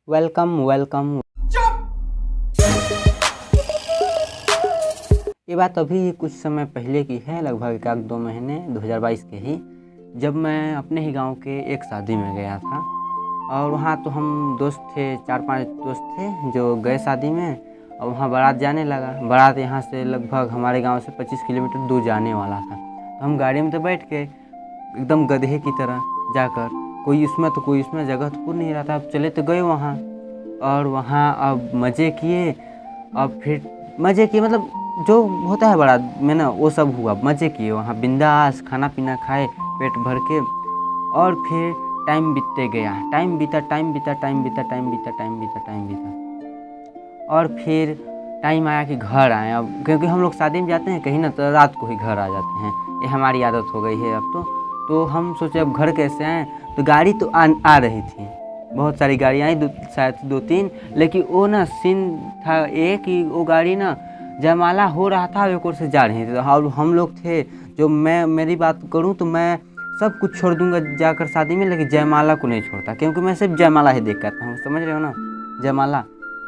Welcome welcome. ये बात अभी कुछ समय पहले की है, लगभग 1-2 महीने 2022 के ही, जब मैं अपने ही गांव के एक शादी में गया था। और वहाँ तो हम दोस्त थे, 4-5 दोस्त थे जो गए शादी में। और वहाँ बारात जाने लगा। बारात यहाँ से लगभग हमारे गांव से 25 किलोमीटर दूर जाने वाला था। तो हम गाड़ी में तो बैठ के एकदम गधे की तरह जाकर, कोई इसमें तो कोई इसमें, जगह तो पूरी नहीं रहा था। अब चले तो गए वहाँ, और वहाँ अब मज़े किए। अब फिर मज़े किए, मतलब जो होता है बारात में ना, वो सब हुआ। मज़े किए वहाँ, बिंदास खाना पीना खाए पेट भर के। और फिर टाइम बीतते गया, टाइम बीता। और फिर टाइम आया कि घर आए। अब क्योंकि हम लोग शादी में जाते हैं कहीं ना, तो रात को ही घर आ जाते हैं, ये हमारी आदत हो गई है अब तो हम सोचे अब घर कैसे आएँ। तो गाड़ी तो आ रही थी, बहुत सारी गाड़ियाँ आई, शायद 2-3। लेकिन वो ना सीन था एक कि वो गाड़ी ना जयमाला हो रहा था, एक ओर से जा रही थी। और हम लोग थे जो, मेरी बात करूं तो मैं सब कुछ छोड़ दूंगा जाकर शादी में, लेकिन जयमाला को नहीं छोड़ता, क्योंकि मैं सिर्फ जयमाला ही देख कर आता हूँ। समझ रहे हो ना, जयमाला,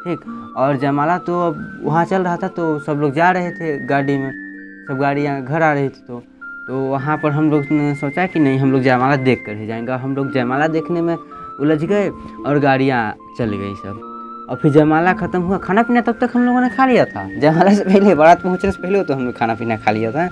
ठीक। और जयमाला तो अब वहाँ चल रहा था, तो सब लोग जा रहे थे गाड़ी में, सब गाड़ियाँ घर आ रही थी। तो वहाँ पर हम लोग ने सोचा कि नहीं, हम लोग जयमाला देख कर ही जाएंगे। हम लोग जयमाला देखने में उलझ गए और गाड़ियाँ चल गई सब। और फिर जयमाला ख़त्म हुआ, खाना पीना तब तक हम लोगों ने खा लिया था। जयमाला से पहले, बारात पहुँचने से पहले तो हम लोग खाना पीना खा लिया था,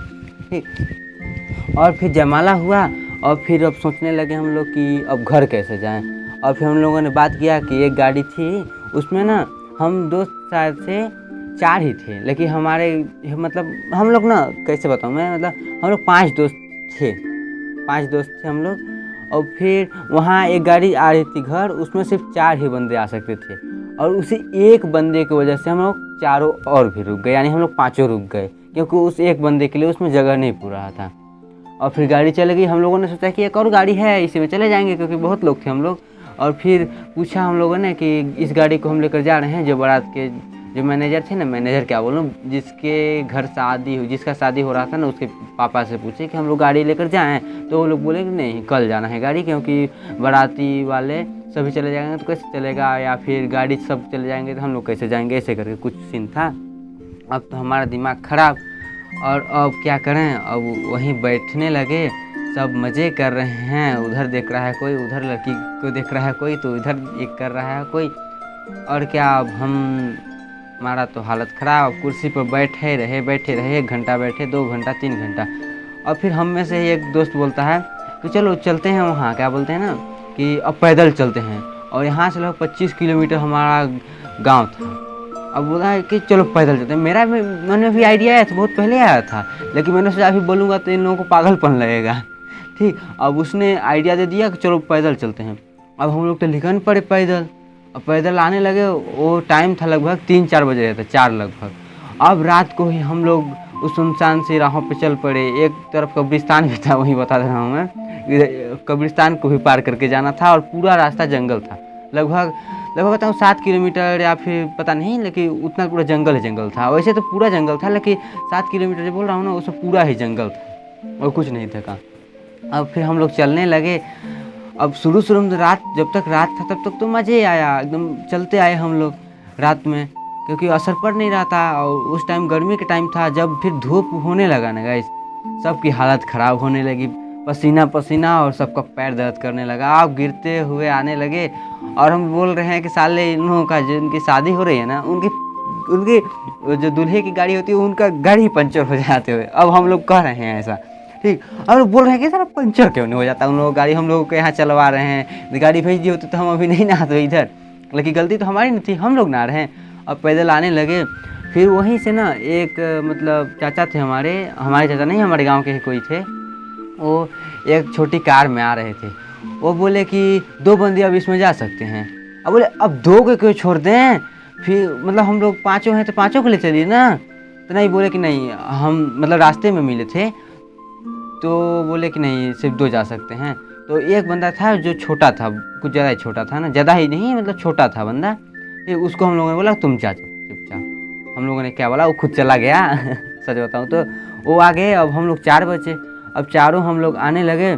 ठीक। और फिर जयमाला हुआ, और फिर अब सोचने लगे हम लोग कि अब घर कैसे जाएं। और फिर हम लोगों ने बात किया कि एक गाड़ी थी, उसमें ना हम दोस्त शायद से 4 ही थे, लेकिन हमारे मतलब हम लोग ना, कैसे बताऊँ मैं, मतलब हम लोग 5 दोस्त थे, 5 दोस्त थे हम लोग। और फिर वहाँ एक गाड़ी आ रही थी घर, उसमें सिर्फ 4 ही बंदे आ सकते थे। और उसी एक बंदे की वजह से हम लोग चारों और भी रुक गए, यानी हम लोग 5 रुक गए, क्योंकि उस एक बंदे के लिए उसमें जगह नहीं पूरा रहा था। और फिर गाड़ी चल गई। हम लोगों ने सोचा कि एक और गाड़ी है, इसी में चले जाएंगे, क्योंकि बहुत लोग थे हम लोग। और फिर पूछा हम लोगों ने कि इस गाड़ी को हम लेकर जा रहे हैं। जो बारात के जो मैनेजर थे ना, मैनेजर क्या बोलूँ, जिसके घर जिसका शादी हो रहा था ना, उसके पापा से पूछे कि हम लोग गाड़ी लेकर जाएँ। तो वो लोग बोले कि नहीं, कल जाना है गाड़ी, क्योंकि बाराती वाले सभी चले जाएंगे तो कैसे चलेगा, या फिर गाड़ी सब चले जाएंगे तो हम लोग कैसे जाएंगे, ऐसे करके कुछ सीन था। अब तो हमारा दिमाग खराब, और अब क्या करें, अब वहीं बैठने लगे, सब मज़े कर रहे हैं। उधर देख रहा है कोई, उधर लड़की को देख रहा है कोई, तो इधर एक कर रहा है कोई। और क्या, अब हमारा तो हालत ख़राब। कुर्सी पर बैठे रहे 1 घंटा बैठे, 2 घंटा, 3 घंटा। और फिर हम में से ही एक दोस्त बोलता है कि चलो चलते हैं वहाँ, क्या बोलते हैं ना, कि अब पैदल चलते हैं। और यहाँ से लगभग 25 किलोमीटर हमारा गांव था। अब बोला है कि चलो पैदल चलते हैं। मेरा मन में भी आइडिया आया था, बहुत पहले आया था, लेकिन मैंने सोचा अभी बोलूँगा तो इन लोगों को पागलपन लगेगा, ठीक। अब उसने आइडिया दे दिया कि चलो पैदल चलते हैं। अब हम लोग तो निकल पड़े पैदल। अब पैदल आने लगे, वो टाइम था लगभग 3-4 बज रहे थे, 4 लगभग। अब रात को ही हम लोग उस सुनसान सी राहों पे चल पड़े। एक तरफ कब्रिस्तान भी था, वहीं बता दे रहा हूँ मैं, कब्रिस्तान को भी पार करके जाना था। और पूरा रास्ता जंगल था, लगभग बताऊँ 7 किलोमीटर या फिर पता नहीं, लेकिन उतना पूरा जंगल ही जंगल था। वैसे तो पूरा जंगल था, लेकिन 7 किलोमीटर जो बोल रहा हूँ ना, उसमें पूरा ही जंगल था और कुछ नहीं था का। अब फिर हम लोग चलने लगे। अब शुरू में जब तक रात था तब तक तो मज़े आया, एकदम चलते आए हम लोग रात में, क्योंकि असर पड़ नहीं रहा था। और उस टाइम गर्मी के टाइम था। जब फिर धूप होने लगा ना गाइस, सबकी हालत ख़राब होने लगी, पसीना, और सबका पैर दर्द करने लगा। आप गिरते हुए आने लगे। और हम बोल रहे हैं कि साले इन लोगों का, जिनकी शादी हो रही है ना, उनकी जो दूल्हे की गाड़ी होती है, उनका गाड़ी पंचर हो जाते हुए। अब हम लोग कह रहे हैं ऐसा, ठीक। और बोल रहे हैं कि सर पंचर क्यों नहीं हो जाता, उन लोग गाड़ी हम लोगों के यहाँ चलवा रहे हैं। गाड़ी भेज दी होती तो हम अभी नहीं नहाते इधर, लेकिन गलती तो हमारी नहीं थी, हम लोग नहा रहे हैं। अब पैदल आने लगे। फिर वहीं से ना एक मतलब चाचा थे हमारे चाचा नहीं, हमारे गाँव के ही कोई थे, वो एक छोटी कार में आ रहे थे। वो बोले कि 2 बंदे अब इसमें जा सकते हैं। अब बोले अब 2 को क्यों छोड़ दें, फिर मतलब हम लोग 5 हैं तो 5 को ले चलिए ना। तो नहीं, बोले कि नहीं, हम मतलब रास्ते में मिले थे, तो बोले कि नहीं, सिर्फ 2 जा सकते हैं। तो एक बंदा था जो छोटा था, कुछ ज़्यादा ही छोटा था ना, ज़्यादा ही नहीं, मतलब छोटा था बंदा। फिर उसको हम लोगों ने बोला तुम जा चुपचाप। हम लोगों ने क्या बोला, वो खुद चला गया सच बताऊँ तो वो आ गए। अब हम लोग 4 बचे, अब चारों हम लोग आने लगे।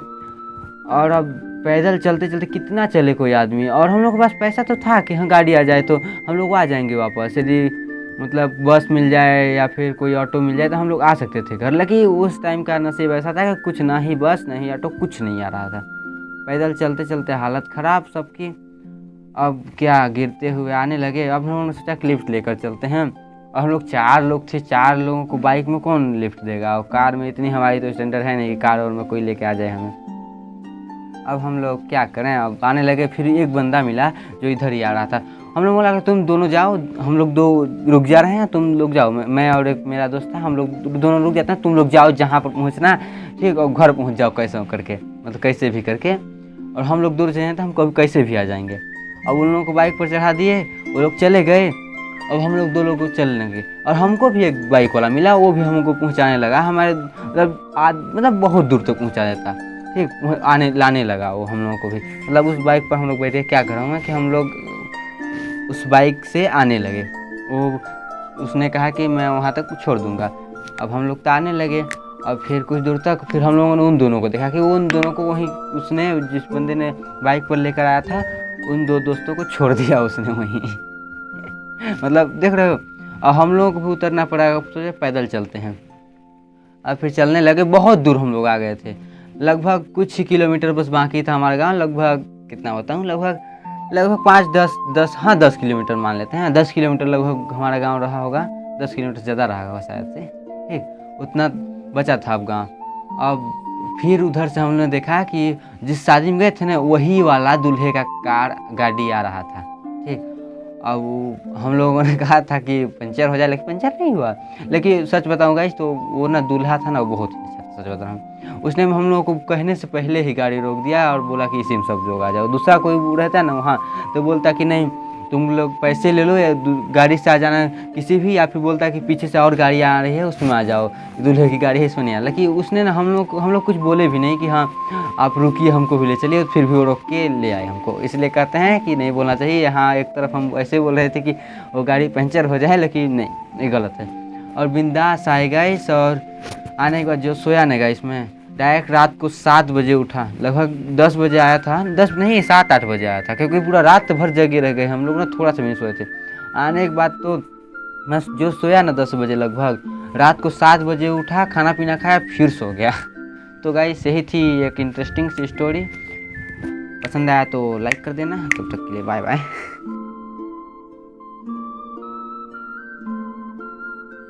और अब पैदल चलते चलते कितना चले कोई आदमी, और हम लोग के पास पैसा तो था कि हाँ गाड़ी आ जाए तो हम लोग आ जाएंगे वापस, यदि मतलब बस मिल जाए या फिर कोई ऑटो मिल जाए तो हम लोग आ सकते थे घर। लेकिन उस टाइम का नसीब ऐसा था कि कुछ ना ही बस ना ही ऑटो, कुछ नहीं आ रहा था। पैदल चलते चलते हालत ख़राब सबकी। अब क्या, गिरते हुए आने लगे। अब हम लोगों ने सोचा कि लिफ्ट लेकर चलते हैं। और हम लोग 4 लोग थे, 4 लोगों को बाइक में कौन लिफ्ट देगा, और कार में इतनी हमारी तो स्टैंडर्ड है नहीं कि कार और में कोई लेके आ जाए हमें। अब हम लोग क्या करें, अब आने लगे। फिर एक बंदा मिला जो इधर ही आ रहा था। हम लोग बोला कि तुम दोनों जाओ, हम लोग 2 रुक जा रहे हैं, तुम लोग जाओ। मैं और एक मेरा दोस्त था, हम लोग दोनों रुक जाते हैं, तुम लोग जाओ जहाँ पर पहुँचना, ठीक, और घर पहुँच जाओ कैसे करके, मतलब कैसे भी करके। और हम लोग दूर से हैं तो हम कभी कैसे भी आ जाएंगे। अब उन लोगों को बाइक पर चढ़ा दिए, वो लोग चले गए। अब हम लोग 2 लोग को चलने लगे, और हमको भी एक बाइक वाला मिला, वो भी हमको पहुँचाने लगा। हमारे मतलब बहुत दूर तक पहुँचा देता, ठीक, आने लाने लगा वो हम लोगों को भी। मतलब उस बाइक पर हम लोग बैठे, क्या करा मैं कि हम लोग उस बाइक से आने लगे। वो उसने कहा कि मैं वहाँ तक छोड़ दूँगा। अब हम लोग तो आने लगे। अब फिर कुछ दूर तक फिर हम लोगों ने उन दोनों को देखा कि वो उन दोनों को वहीं, उसने जिस बंदे ने बाइक पर लेकर आया था, उन 2 दोस्तों को छोड़ दिया उसने वहीं। मतलब देख रहे हो। अब हम लोगों को भी उतरना पड़ा, अब सोचे पैदल चलते हैं। अब फिर चलने लगे, बहुत दूर हम लोग आ गए थे। लगभग कुछ ही किलोमीटर बस बाकी था हमारा गांव। लगभग कितना बताऊं, लगभग 10 किलोमीटर मान लेते हैं। 10 किलोमीटर लगभग हमारा गांव रहा होगा। 10 किलोमीटर ज़्यादा रहा होगा शायद से, ठीक, उतना बचा था अब गाँव। अब फिर उधर से हमने देखा कि जिस शादी में गए थे ना, वही वाला दूल्हे का गाड़ी आ रहा था, ठीक। अब हम लोगों ने कहा था कि पंचर हो जाए, लेकिन पंचर नहीं हुआ। लेकिन सच बताऊँ गाइस, तो वो ना दूल्हा था ना, वो बहुत ही अच्छा था, सच बता रहा हूँ। उसने हम लोगों को कहने से पहले ही गाड़ी रोक दिया और बोला कि इसी में सब लोग आ जाओ। दूसरा कोई रहता ना वहाँ, तो बोलता कि नहीं तुम लोग पैसे ले लो या गाड़ी से आ जाना किसी भी, या फिर बोलता कि पीछे से और गाड़ी आ रही है उसमें आ जाओ, दूल्हे की गाड़ी है इसमें नहीं आ। लेकिन उसने ना हम लोग कुछ बोले भी नहीं कि हाँ आप रुकिए हमको भी ले चलिए, फिर भी वो रोक के ले आए हमको। इसलिए कहते हैं कि नहीं बोलना चाहिए। हाँ, एक तरफ हम ऐसे बोल रहे थे कि वो गाड़ी पंचर हो जाए, लेकिन नहीं, ये गलत है। और बिंदास आए गाइस, और आने के बाद जो सोया नहीं गाइस, में डायरेक्ट रात को 7 बजे उठा। लगभग 10 बजे आया था, 10 नहीं 7-8 बजे आया था, क्योंकि पूरा रात भर जगे रह गए हम लोग ना, थोड़ा सा भी नहीं सोए थे। आने के बाद तो मैं जो सोया ना 10 बजे लगभग, रात को 7 बजे उठा, खाना पीना खाया, फिर सो गया। तो गाइस यही थी एक इंटरेस्टिंग सी स्टोरी। पसंद आया तो लाइक कर देना। तब तक के लिए बाय बाय।